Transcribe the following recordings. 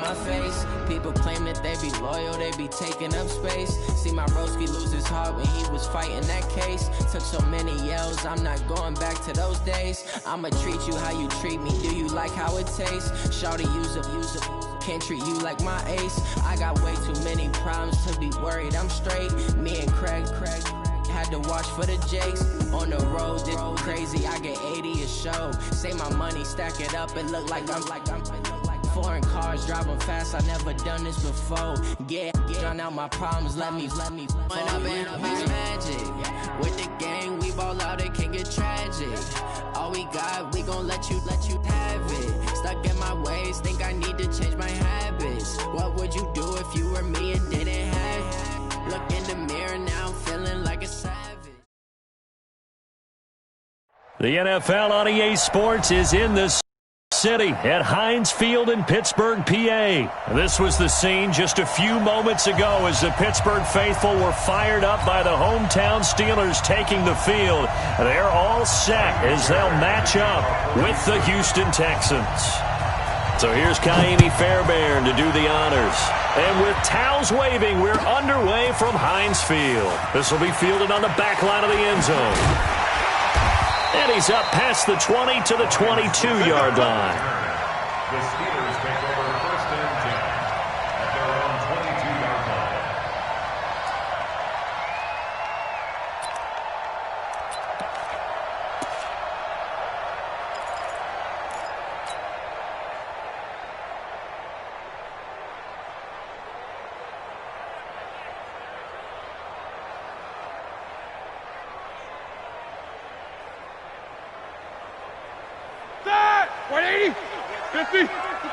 my face. People claim that they be loyal, they be taking up space. See my broski lose his heart when he was fighting that case. Took so many yells, I'm not going back to those days. I'ma treat you how you treat me, do you like how it tastes? Shawty use up, can't treat you like my ace. I got way too many problems to be worried, I'm straight. Me and Craig had to watch for the Jakes. On the road, this crazy, I get 80 a show. Say my money, stack it up, it look like I'm foreign cars, driving fast, I never done this before. Yeah, drown out my problems, let me When I been up is magic. With the gang, we ball out, it can get tragic. All we got, we gon' let you have it. Stuck in my ways, think I need to change my habits. What would you do if you were me and didn't have it? Look in the mirror now, I'm feeling like a savage. The NFL on EA Sports is in this city at Heinz Field in Pittsburgh, PA. This was the scene just a few moments ago as the Pittsburgh faithful were fired up by the hometown Steelers taking the field. They're all set as they'll match up with the Houston Texans. So here's Kaimi Fairbairn to do the honors. And with towels waving, we're underway from Heinz Field. This will be fielded on the back line of the end zone. And he's up past the 20 to the 22-yard line. The Steelers take over 1st and 10 at their own 22-yard line. Set! 180! 50! He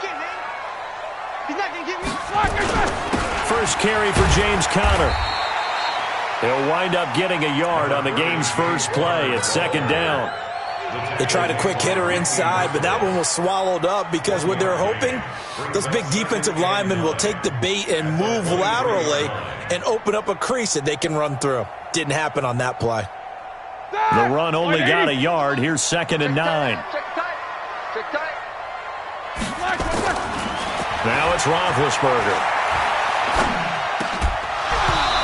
can't, man. He's not going to get me. First carry for James Conner. He'll wind up getting a yard on the game's first play at 2nd down. They tried a quick hitter inside, but that one was swallowed up because what they're hoping, those big defensive linemen will take the bait and move laterally and open up a crease that they can run through. Didn't happen on that play. The run only got a yard. Here's 2nd and 9. Now it's Roethlisberger.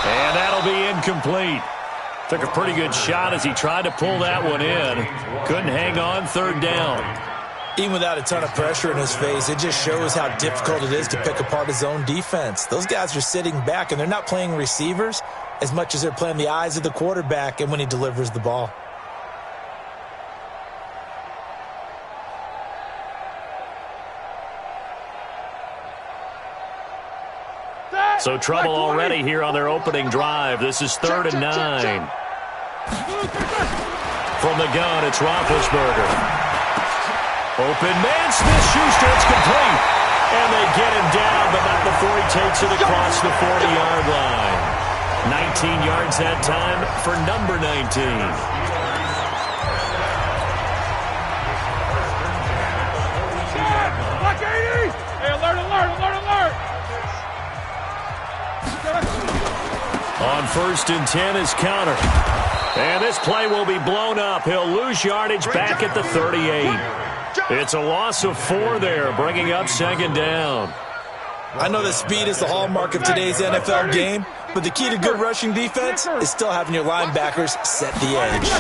And that'll be incomplete. Took a pretty good shot as he tried to pull that one in. Couldn't hang on 3rd down. Even without a ton of pressure in his face, it just shows how difficult it is to pick apart his own defense. Those guys are sitting back, and they're not playing receivers as much as they're playing the eyes of the quarterback and when he delivers the ball. So trouble already here on their opening drive. This is 3rd and 9. From the gun, it's Roethlisberger. Open man, Smith-Schuster, it's complete. And they get him down, but not before he takes it across the 40-yard line. 19 yards that time for number 19. Block 80! Hey, alert! On 1st and 10 is Conner. And this play will be blown up. He'll lose yardage back at the 38. It's a loss of 4 there, bringing up 2nd down. I know that speed is the hallmark of today's NFL game, but the key to good rushing defense is still having your linebackers set the edge.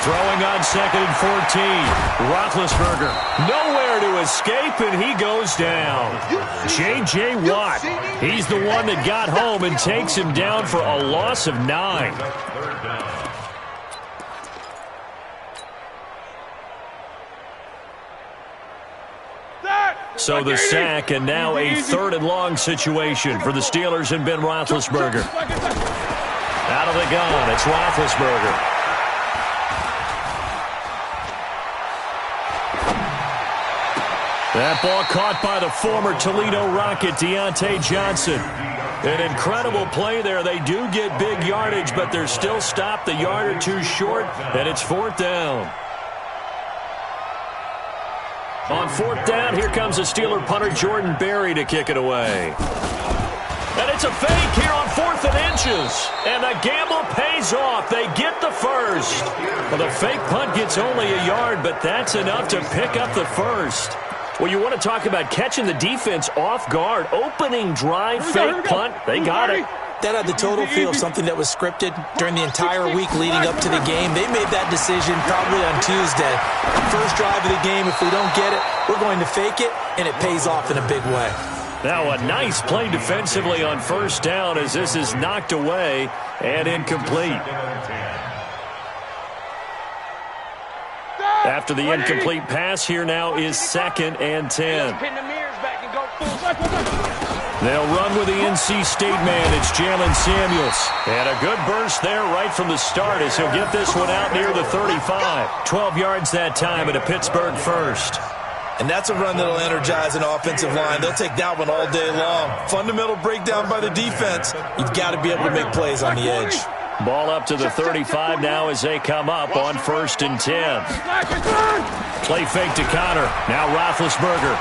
Throwing on 2nd and 14. Roethlisberger nowhere to escape, and he goes down. J.J. Watt, he's the one that got home and takes him down for a loss of 9. So the sack, and now a 3rd and long situation for the Steelers and Ben Roethlisberger. Out of the gun, it's Roethlisberger. That ball caught by the former Toledo Rocket, Deontay Johnson. An incredible play there. They do get big yardage, but they're still stopped a yard or 2 short, and it's 4th down. On 4th down, here comes the Steeler punter Jordan Berry to kick it away. And it's a fake here on 4th and inches. And the gamble pays off. They get the first. Well, the fake punt gets only a yard, but that's enough to pick up the first. Well, you want to talk about catching the defense off guard. Opening drive, fake punt. They got it. That had the total feel of something that was scripted during the entire week leading up to the game. They made that decision probably on Tuesday. First drive of the game, if we don't get it, we're going to fake it, and it pays off in a big way. Now a nice play defensively on first down as this is knocked away and incomplete. After the incomplete pass, here now is 2nd and 10. They'll run with the NC State man. It's Jalen Samuels. And a good burst there right from the start as he'll get this one out near the 35. 12 yards that time at a Pittsburgh first. And that's a run that'll energize an offensive line. They'll take that one all day long. Fundamental breakdown by the defense. You've got to be able to make plays on the edge. Ball up to the 35 now as they come up on 1st and 10. Play fake to Connor. Now Roethlisberger.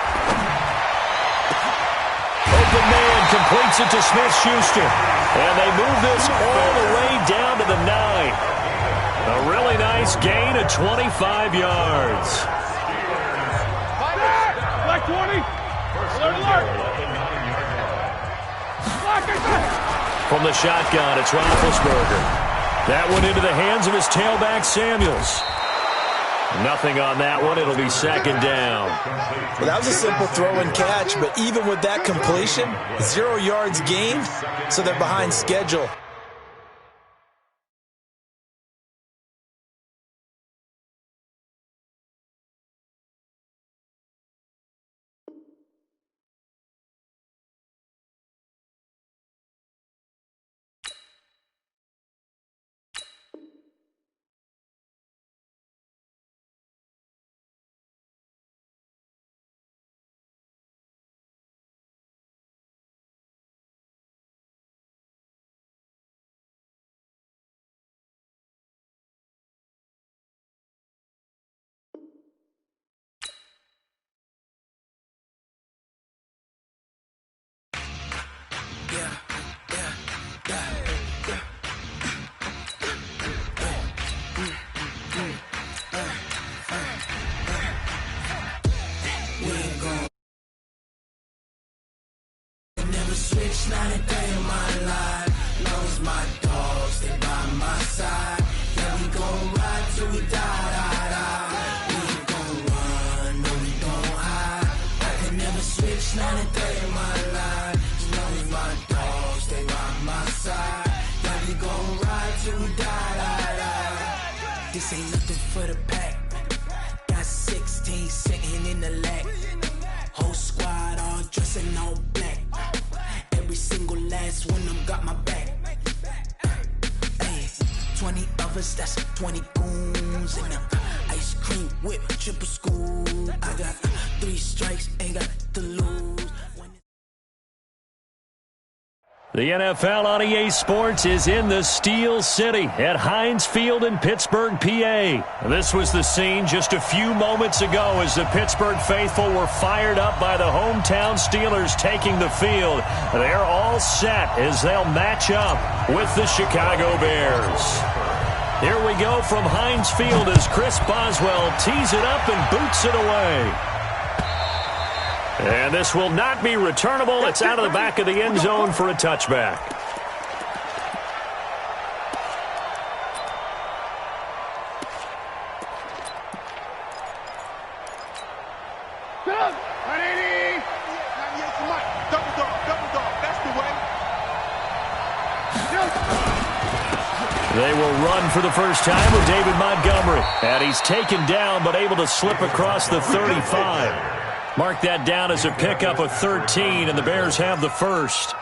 Open man completes it to Smith-Schuster. And they move this all the way down to the 9. A really nice gain of 25 yards. Black 20. Alert. From the shotgun, it's Roethlisberger. That one into the hands of his tailback, Samuels. Nothing on that one. It'll be 2nd down. Well, that was a simple throw and catch, but even with that completion, 0 yards gained, so they're behind schedule. Not a day in my life. Knows my dogs, they by my side. Yeah, we gon' ride till we die. We ain't gon' run, no, we don't hide. I can never switch, not a day in my life. Knows my dogs, they by my side. Yeah, we gon' ride till we die. This ain't nothing for the pack. Got 16 sitting in the lag. Whole squad all dressing all black. Every single last one of them got my back. Hey, 20 of us, that's 20 goons. And ice cream whip, triple school. I got 3 strikes, ain't got to lose. The NFL on EA Sports is in the Steel City at Heinz Field in Pittsburgh, PA. This was the scene just a few moments ago as the Pittsburgh faithful were fired up by the hometown Steelers taking the field. They're all set as they'll match up with the Chicago Bears. Here we go from Heinz Field as Chris Boswell tees it up and boots it away. And this will not be returnable. It's out of the back of the end zone for a touchback. They will run for the first time with David Montgomery. And he's taken down but able to slip across the 35. Mark that down as a pickup of 13, and the Bears have the first.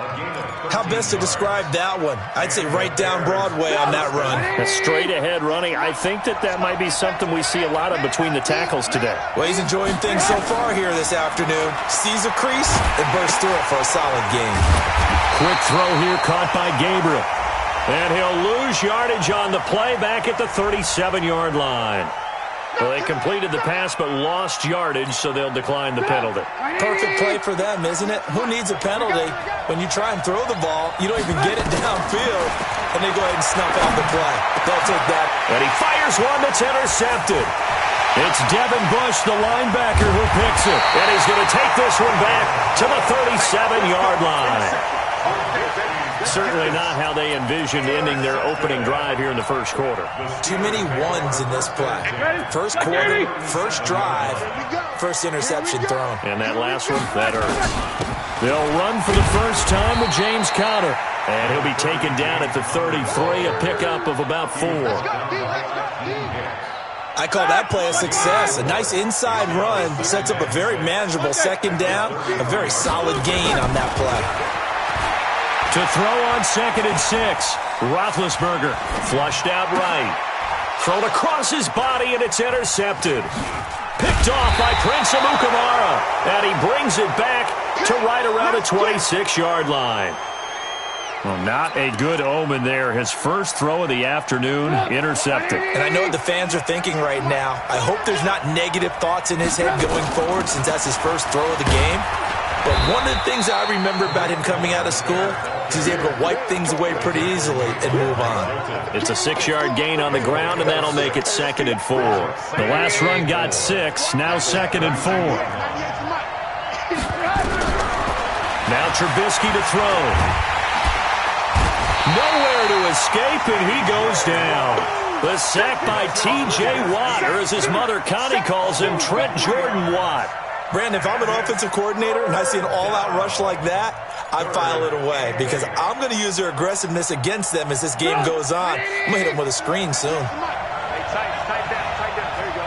How best to describe that one? I'd say right down Broadway on that run. A straight-ahead running. I think that might be something we see a lot of between the tackles today. Well, he's enjoying things so far here this afternoon. Sees a crease and bursts through it for a solid gain. Quick throw here caught by Gabriel. And he'll lose yardage on the play back at the 37-yard line. Well, they completed the pass but lost yardage, so they'll decline the penalty. Perfect play for them, isn't it? Who needs a penalty when you try and throw the ball, you don't even get it downfield, and they go ahead and snuff out the play. They'll take that. And he fires one that's intercepted. It's Devin Bush, the linebacker, who picks it. And he's going to take this one back to the 37-yard line. Certainly not how they envisioned ending their opening drive here in the first quarter. Too many ones in this play. First quarter, first drive, first interception thrown. And that last one, that hurts. They'll run for the first time with James Conner. And he'll be taken down at the 33, a pickup of about 4. I call that play a success. A nice inside run sets up a very manageable second down. A very solid gain on that play. To throw on 2nd and 6. Roethlisberger flushed out right. Thrown across his body, and it's intercepted. Picked off by Prince Amukamara. And he brings it back to right around the 26-yard line. Well, not a good omen there. His first throw of the afternoon, intercepted. And I know what the fans are thinking right now. I hope there's not negative thoughts in his head going forward since that's his first throw of the game. But one of the things I remember about him coming out of school is he's able to wipe things away pretty easily and move on. It's a 6-yard gain on the ground, and that'll make it 2nd and 4. The last run got 6, now 2nd and 4. Now Trubisky to throw. Nowhere to escape, and he goes down. The sack by T.J. Watt, or as his mother Connie calls him, Trent Jordan Watt. Brandon, if I'm an offensive coordinator and I see an all-out rush like that, I file it away because I'm going to use their aggressiveness against them as this game goes on. I'm going to hit them with a screen soon. Tight down. There you go.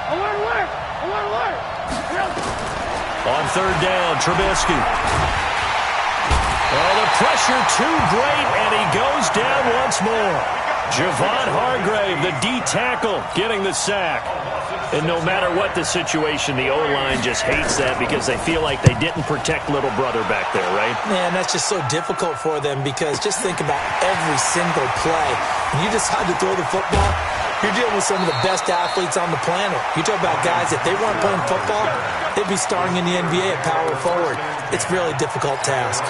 I want to work. On 3rd down, Trubisky. Oh, the pressure too great, and he goes down once more. Javon Hargrave, the D tackle, getting the sack. And no matter what the situation, the O-line just hates that because they feel like they didn't protect little brother back there, right? Man, that's just so difficult for them because just think about every single play. When you decide to throw the football, you're dealing with some of the best athletes on the planet. You talk about guys, if they weren't playing football, they'd be starring in the NBA at power forward. It's a really difficult task.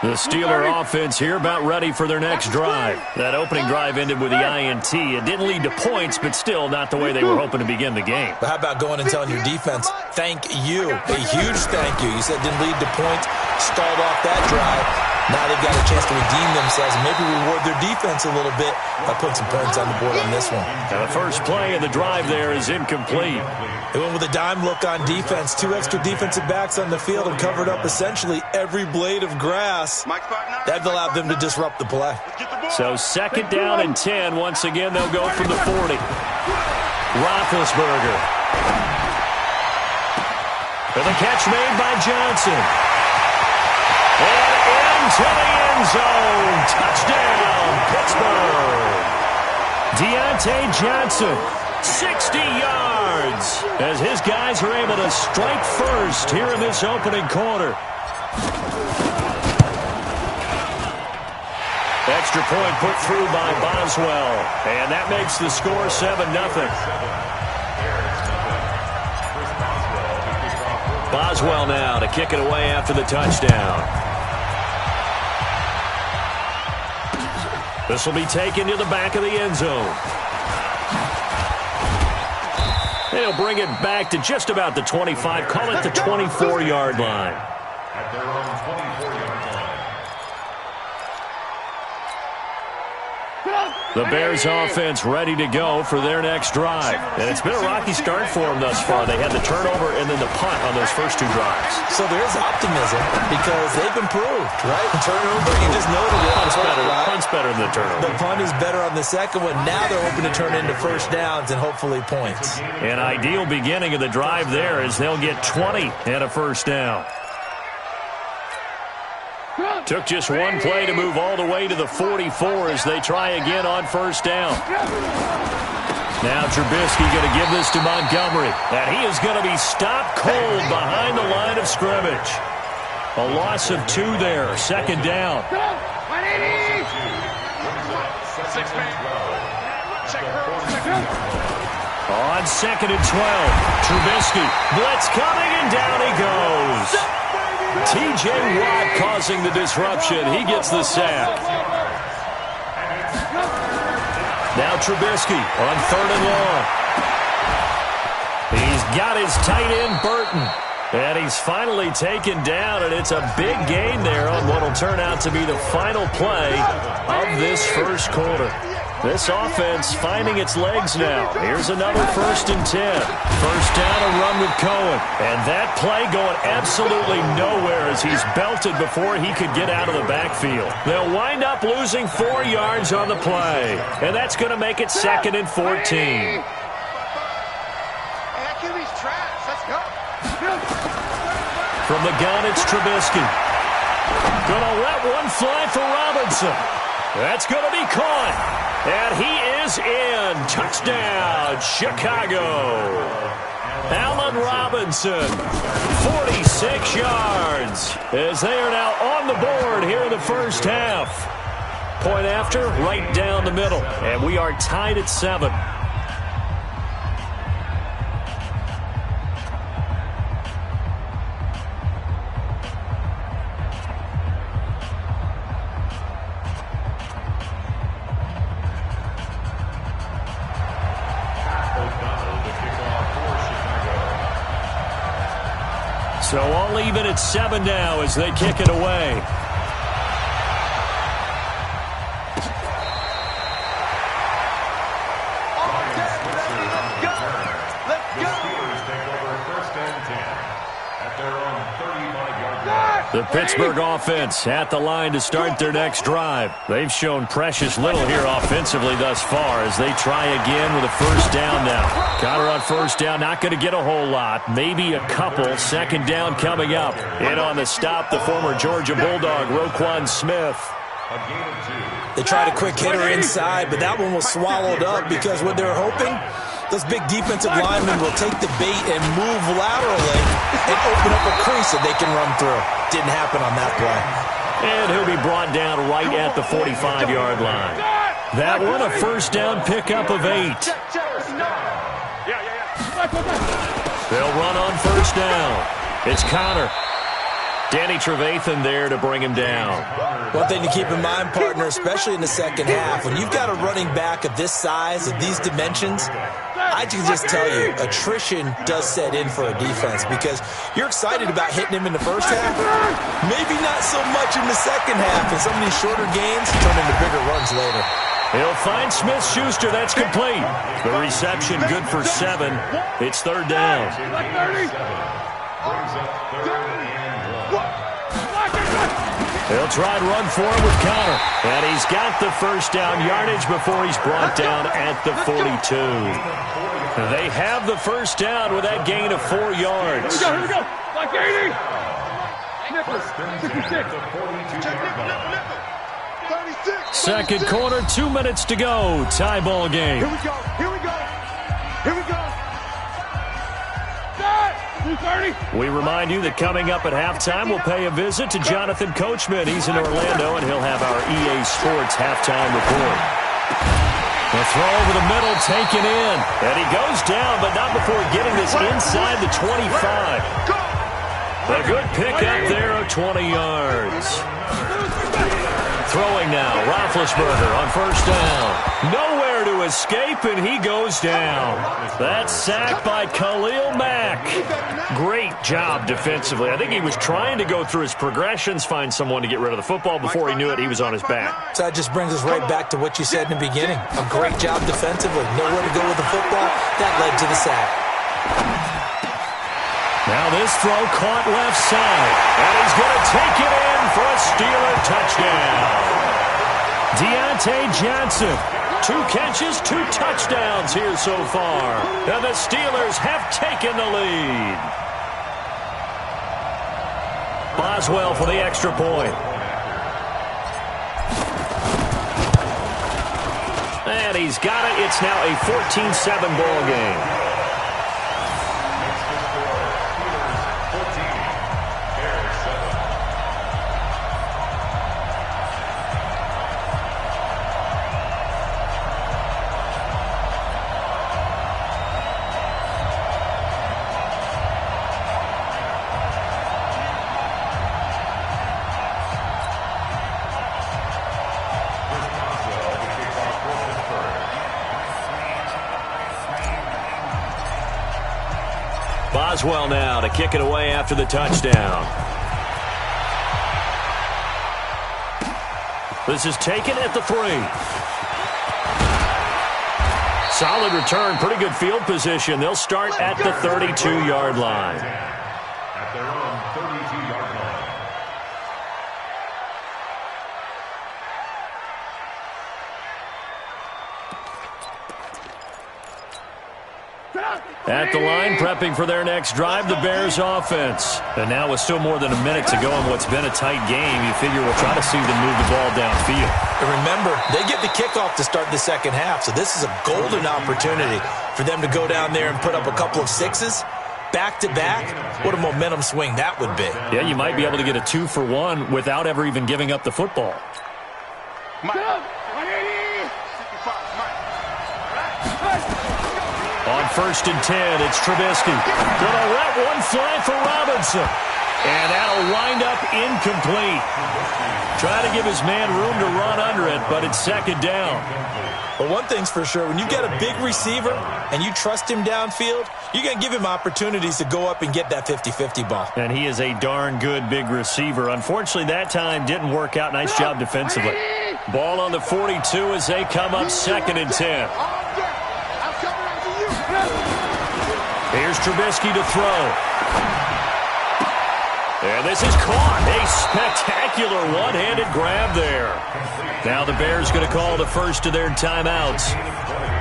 The Steeler offense here about ready for their next drive. That opening drive ended with the INT. It didn't lead to points, but still not the way they were hoping to begin the game. But how about going and telling your defense, thank you, a huge thank you. You said it didn't lead to points, stalled off that drive. Now they've got a chance to redeem themselves and maybe reward their defense a little bit by putting some points on the board on this one. Now the first play of the drive there is incomplete. They went with a dime look on defense. 2 extra defensive backs on the field and covered up essentially every blade of grass. That allowed them to disrupt the play. So 2nd down and 10. Once again, they'll go from the 40. Roethlisberger. For the catch made by Johnson. And into the end zone. Touchdown, Pittsburgh. Deontay Johnson, 60 yards, as his guys are able to strike first here in this opening quarter. Extra point put through by Boswell, and that makes the score 7-0. Boswell now to kick it away after the touchdown. This will be taken to the back of the end zone. They'll bring it back to just about the 25, call it the 24-yard line. At their own 24-yard line. The Bears offense ready to go for their next drive. And it's been a rocky start for them thus far. They had the turnover and then the punt on those first 2 drives. So there is optimism because they've improved, right? Turnover, you just know the Punt's better. Punt's better than the turnover. The punt is better on the second one. Now they're hoping to turn into first downs and hopefully points. An ideal beginning of the drive there as they'll get 20 and a first down. Took just one play to move all the way to the 44 as they try again on first down. Now Trubisky going to give this to Montgomery. And he is going to be stopped cold behind the line of scrimmage. A loss of 2 there. 2nd down. On 2nd and 12. Trubisky. Blitz coming and down he goes. T.J. Watt causing the disruption. He gets the sack. Now Trubisky on 3rd and long. He's got his tight end, Burton. And he's finally taken down, and it's a big gain there on what will turn out to be the final play of this first quarter. This offense finding its legs now. Here's another 1st and 10. First down, a run with Cohen. And that play going absolutely nowhere as he's belted before he could get out of the backfield. They'll wind up losing 4 yards on the play. And that's going to make it 2nd and 14. From the gun, it's Trubisky. Gonna let one fly for Robinson. That's gonna be caught. And he is in. Touchdown, Chicago. Allen Robinson, 46 yards, as they are now on the board here in the first half. Point after, right down the middle. And we are tied at 7. So all even at 7 now as they kick it away. The Pittsburgh offense at the line to start their next drive. They've shown precious little here offensively thus far as they try again with a first down now. Connor on first down, not going to get a whole lot. Maybe a couple. Second down coming up. In on the stop, the former Georgia Bulldog, Roquan Smith. They tried a quick hitter inside, but that one was swallowed up because what they're hoping, those big defensive linemen will take the bait and move laterally and open up a crease that they can run through. Didn't happen on that play. And he'll be brought down right at the 45-yard line. That one, a first down pickup of 8. They'll run on first down. It's Connor. Danny Trevathan there to bring him down. One thing to keep in mind, partner, especially in the second half, when you've got a running back of this size, of these dimensions, I can just tell you, attrition does set in for a defense because you're excited about hitting him in the first half. Maybe not so much in the second half, and some of these shorter gains turn into bigger runs later. He'll find Smith-Schuster. That's complete. The reception good for 7. It's 3rd down. He'll try and run forward with Connor. And he's got the first down yardage before he's brought down at the 42. They have the first down with that gain of 4 yards. Here we go. Like 80. Nipper, 66. Second quarter, 2 minutes to go. Tie ball game. Here we go. Here we go. Here we go. We remind you that coming up at halftime, we'll pay a visit to Jonathan Coachman. He's in Orlando, and he'll have our EA Sports halftime report. The throw over the middle, taken in. And he goes down, but not before getting this inside the 25. A good pickup there of 20 yards. Throwing now, Roethlisberger on first down. Nowhere to escape, and he goes down. That's sacked by Khalil Mack. Great job defensively. I think he was trying to go through his progressions, find someone to get rid of the football. Before he knew it, he was on his back. So that just brings us right back to what you said in the beginning. A great job defensively. Nowhere to go with the football. That led to the sack. Now this throw caught left side. And he's going to take it in for a Steeler touchdown. Deontay Johnson. 2 catches, 2 touchdowns here so far. And the Steelers have taken the lead. Boswell for the extra point. And he's got it. It's now a 14-7 ball game. Boswell now to kick it away after the touchdown. This is taken at the 3. Solid return, pretty good field position. They'll start at the 32-yard line. At their own 32-yard line. At the line, prepping for their next drive, the Bears offense. And now with still more than a minute to go in what's been a tight game, you figure we'll try to see them move the ball downfield. And remember, they get the kickoff to start the second half, so this is a golden opportunity for them to go down there and put up a couple of sixes. Back-to-back, what a momentum swing that would be. Yeah, you might be able to get a 2-for-1 without ever even giving up the football. On 1st and 10, it's Trubisky. Gonna let one fly for Robinson. And that'll wind up incomplete. Try to give his man room to run under it, but it's second down. But one thing's for sure, when you get a big receiver and you trust him downfield, you're going to give him opportunities to go up and get that 50-50 ball. And he is a darn good big receiver. Unfortunately, that time didn't work out. Nice job defensively. Ball on the 42 as they come up 2nd and 10. Here's Trubisky to throw. And this is caught. A spectacular one-handed grab there. Now the Bears going to call the first of their timeouts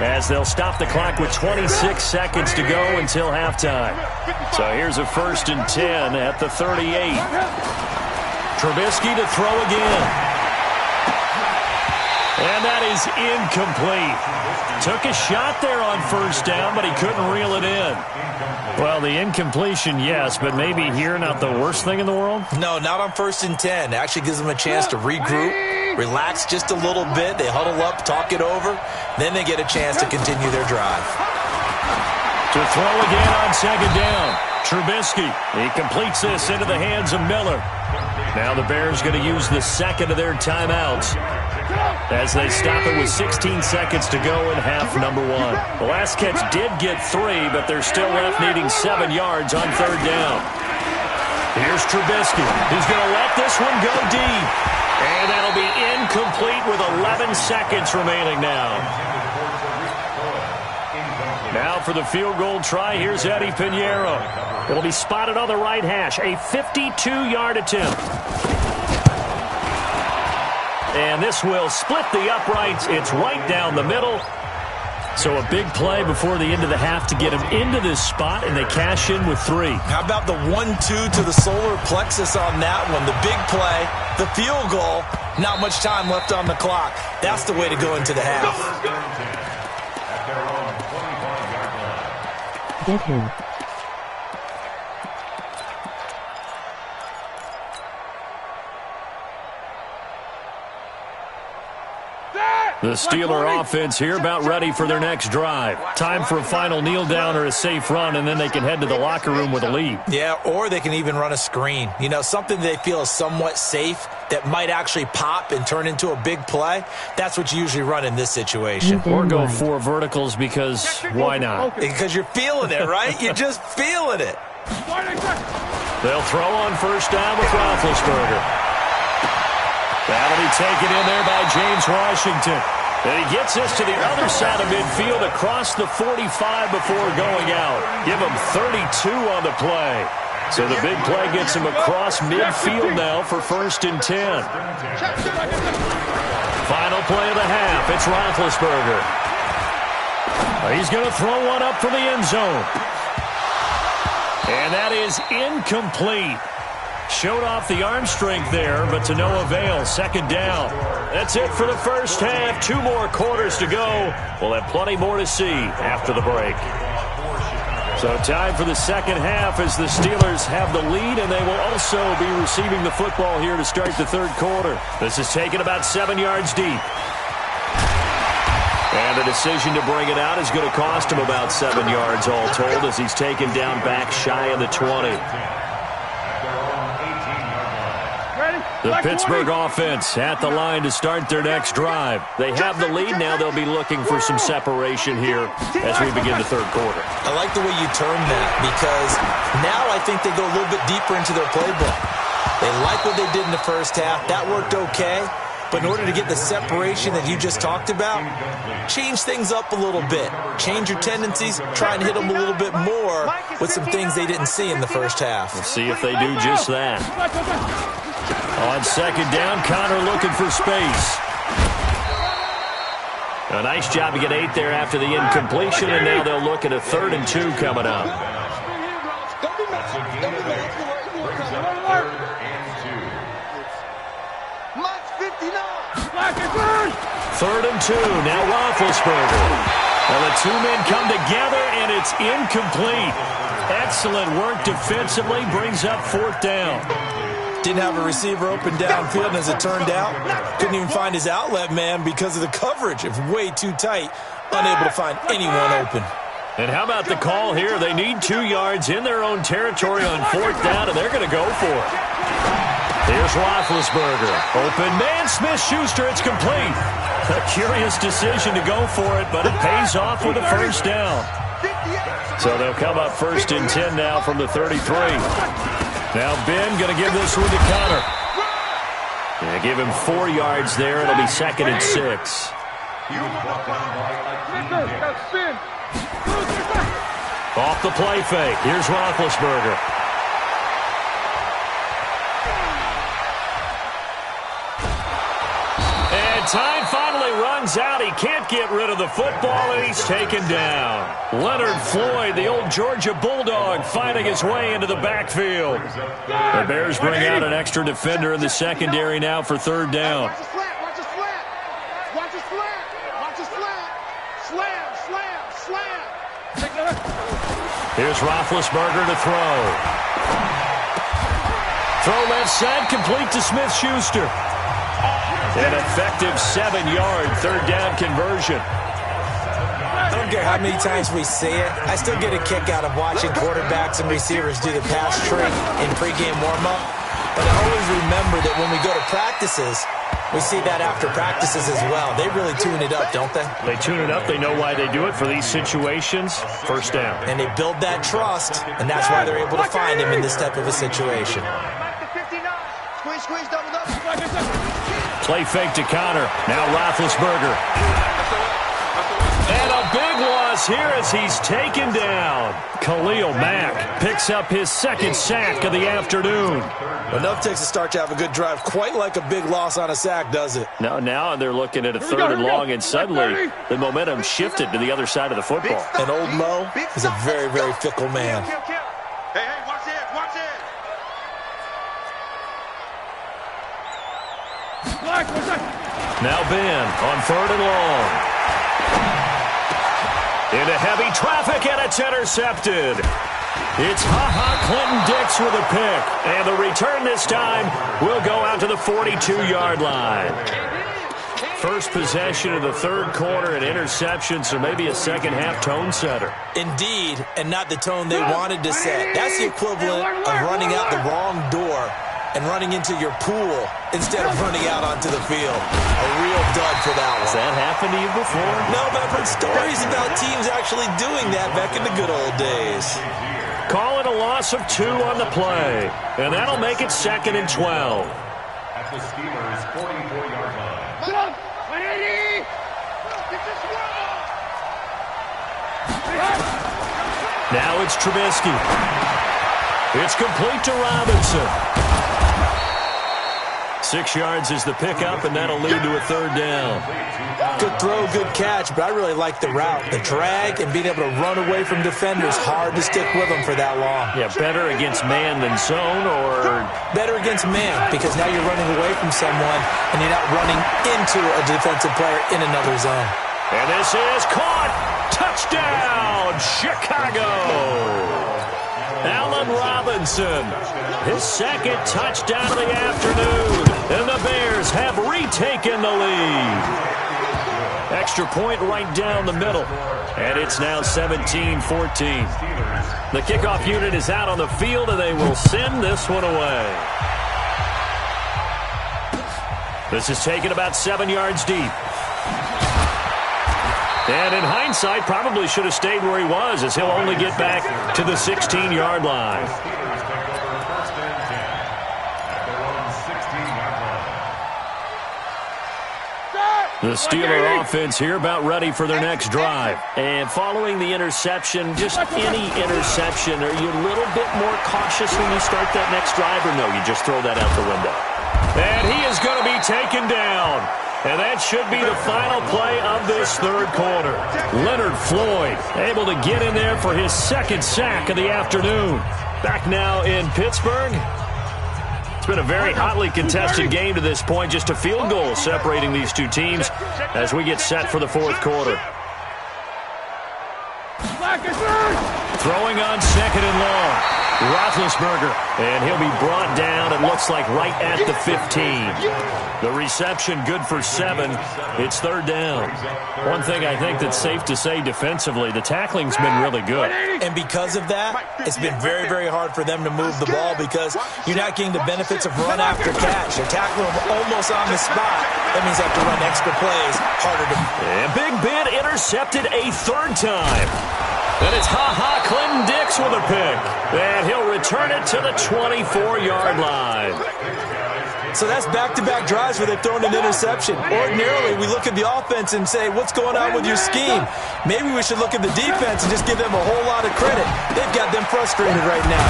as they'll stop the clock with 26 seconds to go until halftime. So here's a 1st and 10 at the 38. Trubisky to throw again. And that is incomplete. Took a shot there on 1st down, but he couldn't reel it in. Well, the incompletion, yes, but maybe here not the worst thing in the world? No, not on 1st and 10. It actually gives them a chance to regroup, relax just a little bit. They huddle up, talk it over. Then they get a chance to continue their drive. To throw again on 2nd down. Trubisky. He completes this into the hands of Miller. Now the Bears going to use the second of their timeouts as they stop it with 16 seconds to go in half number 1. The last catch did get 3, but they're still left needing 7 yards on 3rd down. Here's Trubisky. He's going to let this one go deep. And that'll be incomplete with 11 seconds remaining now. Now for the field goal try, here's Eddie Pinheiro. It'll be spotted on the right hash. A 52-yard attempt. And this will split the uprights. It's right down the middle. So a big play before the end of the half to get him into this spot, and they cash in with 3. How about the 1-2 to the solar plexus on that one? The big play, the field goal, not much time left on the clock. That's the way to go into the half. Get him. The Steeler offense here about ready for their next drive. Time for a final kneel down or a safe run, and then they can head to the locker room with a lead. Yeah, or they can even run a screen. You know, something they feel is somewhat safe that might actually pop and turn into a big play. That's what you usually run in this situation. Or go 4 verticals because why not? Because you're feeling it, right? You're just feeling it. They'll throw on 1st down with Roethlisberger. That'll be taken in there by James Washington. And he gets this to the other side of midfield across the 45 before going out. Give him 32 on the play. So the big play gets him across midfield now for 1st and 10. Final play of the half. It's Roethlisberger. He's going to throw one up for the end zone. And that is incomplete. Showed off the arm strength there, but to no avail. 2nd down. That's it for the first half. 2 more quarters to go. We'll have plenty more to see after the break. So time for the second half as the Steelers have the lead, and they will also be receiving the football here to start the 3rd quarter. This is taken about 7 yards deep. And the decision to bring it out is going to cost him about 7 yards all told as he's taken down back shy of the 20. The Pittsburgh offense at the line to start their next drive. They have the lead. Now they'll be looking for some separation here as we begin the third quarter. I like the way you termed that because now I think they go a little bit deeper into their playbook. They like what they did in the first half. That worked okay. But in order to get the separation that you just talked about, change things up a little bit. Change your tendencies. Try and hit them a little bit more with some things they didn't see in the first half. We'll see if they do just that. On second down, Connor looking for space. A nice job to get 8 there after the incompletion, and now they'll look at a 3rd and 2 coming up. Third and 2, now Roethlisberger. Well, the two men come together, and it's incomplete. Excellent work defensively, brings up 4th down. Didn't have a receiver open downfield, and as it turned out, couldn't even find his outlet man because of the coverage. It was way too tight, unable to find anyone open. And how about the call here? They need 2 yards in their own territory on 4th down, and they're going to go for it. Here's Roethlisberger. Open man, Smith-Schuster, it's complete. A curious decision to go for it, but it pays off with a 1st down. So they'll come up 1st and 10 now from the 33. Now Ben going to give this one to Connor. Yeah, give him 4 yards there. It'll be 2nd and 6. Off the play fake. Here's Roethlisberger. And time finally runs out. He can't get rid of the football, and he's taken down. Leonard Floyd, the old Georgia Bulldog, fighting his way into the backfield. The Bears bring out an extra defender in the secondary now for 3rd down. Watch the slant. Watch the slant. Watch the slant. Watch the slant. Slam, slam, slam. Here's Roethlisberger to throw. Throw left side, complete to Smith-Schuster. An effective 7-yard 3rd down conversion. I don't care how many times we say it, I still get a kick out of watching quarterbacks and receivers do the pass trick in pregame warm-up. But I always remember that when we go to practices, we see that after practices as well. They really tune it up, don't they? They tune it up. They know why they do it for these situations. 1st down. And they build that trust, and that's why they're able to find him in this type of a situation. Squeeze, double. Play fake to Connor. Now Roethlisberger. And a big loss here as he's taken down. Khalil Mack picks up his 2nd sack of the afternoon. Enough takes a start to have a good drive. Quite like a big loss on a sack, does it? Now they're looking at a 3rd and long, and suddenly the momentum shifted to the other side of the football. And old Mo is a very, very fickle man. Hey, watch it. Now Ben on 3rd and long. Into heavy traffic, and it's intercepted. It's Clinton-Dix with a pick. And the return this time will go out to the 42-yard line. First possession of the 3rd quarter, an interception, so maybe a second-half tone setter. Indeed, and not the tone they wanted to set. That's the equivalent of running out the wrong door and running into your pool instead of running out onto the field. A real dud for that one. Has that happened to you before? No, but I've heard stories about teams actually doing that back in the good old days. Calling a loss of 2 on the play, and that'll make it 2nd and 12. At the Steelers' 44-yard line. Get up! 180! Get this one! Now it's Trubisky. It's complete to Robinson. 6 yards is the pickup, and that'll lead to a 3rd down. Good throw, good catch, but I really like the route. The drag and being able to run away from defenders, hard to stick with them for that long. Yeah, better against man than zone, or? Better against man, because now you're running away from someone, and you're not running into a defensive player in another zone. And this is caught. Touchdown, Chicago. Allen Robinson, his 2nd touchdown of the afternoon, and the Bears have retaken the lead. Extra point right down the middle, and it's now 17-14. The kickoff unit is out on the field, and they will send this one away. This is taken about 7 yards deep. And in hindsight, probably should have stayed where he was, as he'll only get back to the 16-yard line. The Steeler offense here about ready for their next drive. And following the interception, just any interception, are you a little bit more cautious when you start that next drive, or no, you just throw that out the window? And he is going to be taken down. And that should be the final play of this third quarter. Leonard Floyd able to get in there for his second sack of the afternoon. Back now in Pittsburgh. It's been a very hotly contested game to this point. Just a field goal separating these two teams as we get set for the fourth quarter. Throwing on second and long. Roethlisberger, and he'll be brought down, it looks like, right at the 15. The reception good for 7. It's third down. One thing I think that's safe to say defensively, the tackling's been really good. And because of that, it's been very, very hard for them to move the ball because you're not getting the benefits of run after catch. They're tackling them almost on the spot. That means they have to run extra plays, harder to... And Big Ben intercepted a third time. And it's Clinton Dix with a pick. And he'll return it to the 24-yard line. So that's back-to-back drives where they've thrown an interception. Ordinarily, we look at the offense and say, what's going on with your scheme? Maybe we should look at the defense and just give them a whole lot of credit. They've got them frustrated right now.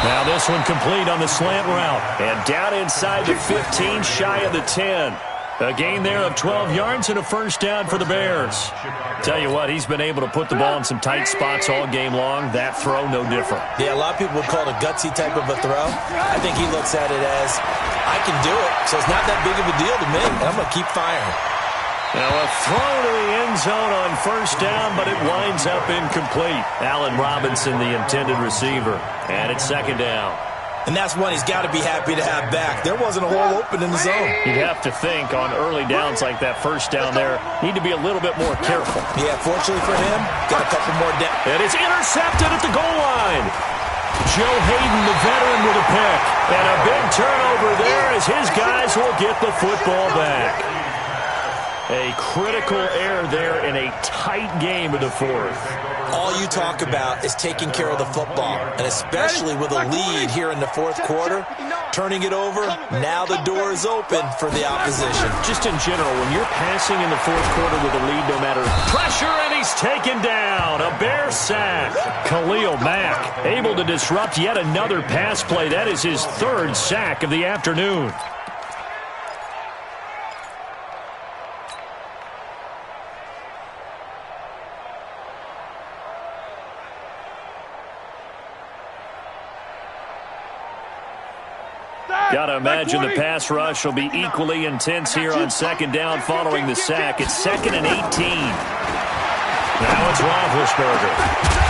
Now this one complete on the slant route. And down inside the 15, shy of the 10. A gain there of 12 yards and a first down for the Bears. Tell you what, he's been able to put the ball in some tight spots all game long. That throw, no different. Yeah, a lot of people would call it a gutsy type of a throw. I think he looks at it as, I can do it, so it's not that big of a deal to me, and I'm going to keep firing. Now a throw to the end zone on first down, but it winds up incomplete. Allen Robinson, the intended receiver, and it's second down. And that's one he's got to be happy to have back. There wasn't a hole open in the zone. You'd have to think on early downs like that first down there, need to be a little bit more careful. Yeah, fortunately for him, got a couple more down. And it's intercepted at the goal line. Joe Hayden, the veteran, with a pick. And a big turnover there as his guys will get the football back. A critical error there in a tight game of the fourth. All you talk about is taking care of the football, and especially with a lead here in the fourth quarter, turning it over, now the door is open for the opposition. Just in general, when you're passing in the fourth quarter with a lead, no matter pressure, and he's taken down. A Bear sack. Khalil Mack able to disrupt yet another pass play. That is his third sack of the afternoon. Got to imagine the pass rush will be equally intense here on second down following the sack. It's 2nd and 18. Now it's Roethlisberger.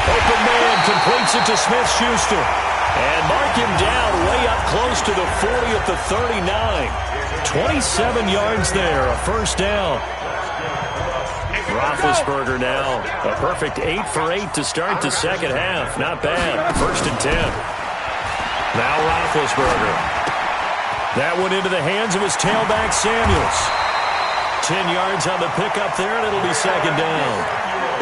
Open man completes it to Smith-Schuster. And mark him down way up close to the 40 at the 39. 27 yards there, a first down. Roethlisberger now, a perfect 8 for 8 to start the second half. Not bad. 1st and 10. Now Roethlisberger. That went into the hands of his tailback, Samuels. 10 yards on the pickup there, and it'll be second down.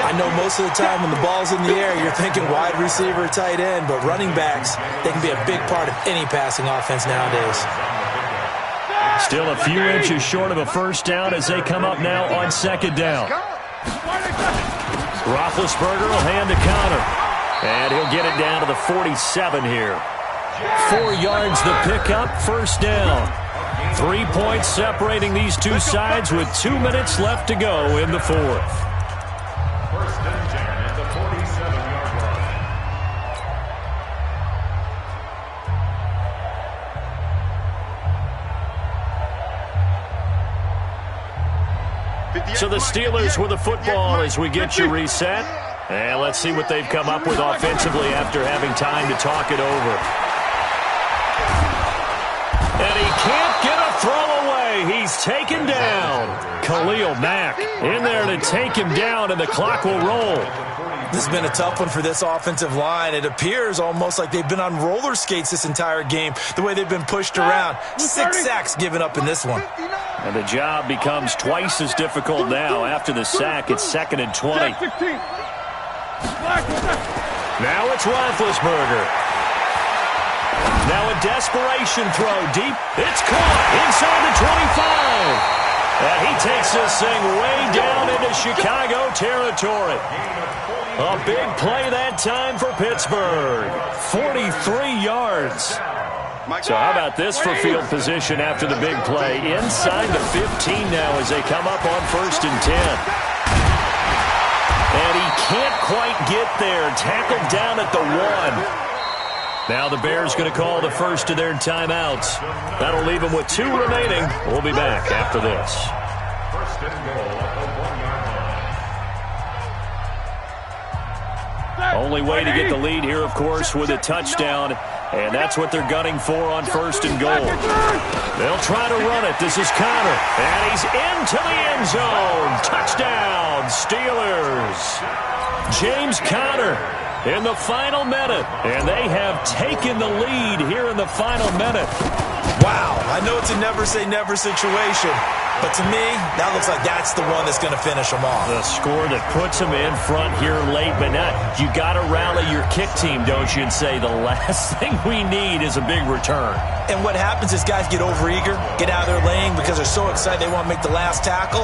I know most of the time when the ball's in the air, you're thinking wide receiver, tight end, but running backs, they can be a big part of any passing offense nowadays. Still a few inches short of a first down as they come up now on second down. Roethlisberger will hand the counter, and he'll get it down to the 47 here. 4 yards the pickup, first down. 3 points separating these two sides with 2 minutes left to go in the fourth. 1st and 10 at the 47-yard line. So the Steelers with the football as we get you reset. And let's see what they've come up with offensively after having time to talk it over. And he can't get a throw away. He's taken down. Khalil Mack in there to take him down, and the clock will roll. This has been a tough one for this offensive line. It appears almost like they've been on roller skates this entire game, the way they've been pushed around. 6 sacks given up in this one. And the job becomes twice as difficult now. After the sack, it's 2nd and 20. Now it's Roethlisberger. Now a desperation throw deep. It's caught inside the 25. And he takes this thing way down into Chicago territory. A big play that time for Pittsburgh. 43 yards. So how about this for field position after the big play? Inside the 15 now as they come up on 1st and 10. And he can't quite get there. Tackled down at the 1. Now the Bears going to call the first of their timeouts. That'll leave them with 2 remaining. We'll be back after this. First and goal at the 1-yard line. Only way to get the lead here, of course, with a touchdown. And that's what they're gunning for on 1st and goal. They'll try to run it. This is Conner. And he's into the end zone. Touchdown, Steelers. James Conner in the final minute. And they have taken the lead here in the final minute. Wow, I know it's a never-say-never situation, but to me, that looks like that's the one that's going to finish them off. The score that puts them in front here late, but not. You got to rally your kick team, don't you, and say the last thing we need is a big return. And what happens is guys get overeager, get out of their lane because they're so excited they want to make the last tackle.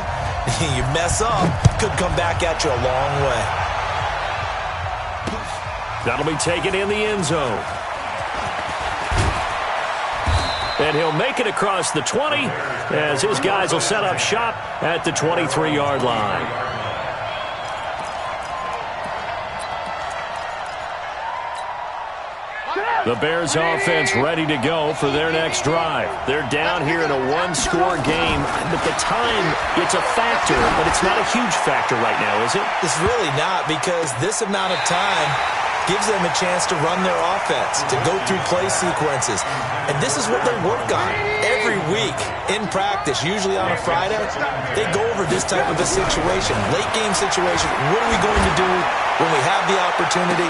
You mess up, could come back at you a long way. That'll be taken in the end zone. And he'll make it across the 20 as his guys will set up shop at the 23-yard line. The Bears offense ready to go for their next drive. They're down here in a 1-score game, but the time, it's a factor, but it's not a huge factor right now, is it? It's really not, because this amount of time gives them a chance to run their offense, to go through play sequences. And this is what they work on every week in practice, usually on a Friday. They go over this type of a situation, late game situation. What are we going to do when we have the opportunity?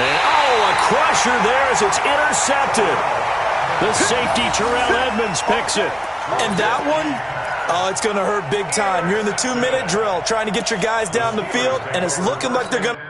And, a crusher there as it's intercepted. The safety, Terrell Edmonds, picks it. And that one, it's going to hurt big time. You're in the 2-minute drill trying to get your guys down the field, and it's looking like they're going to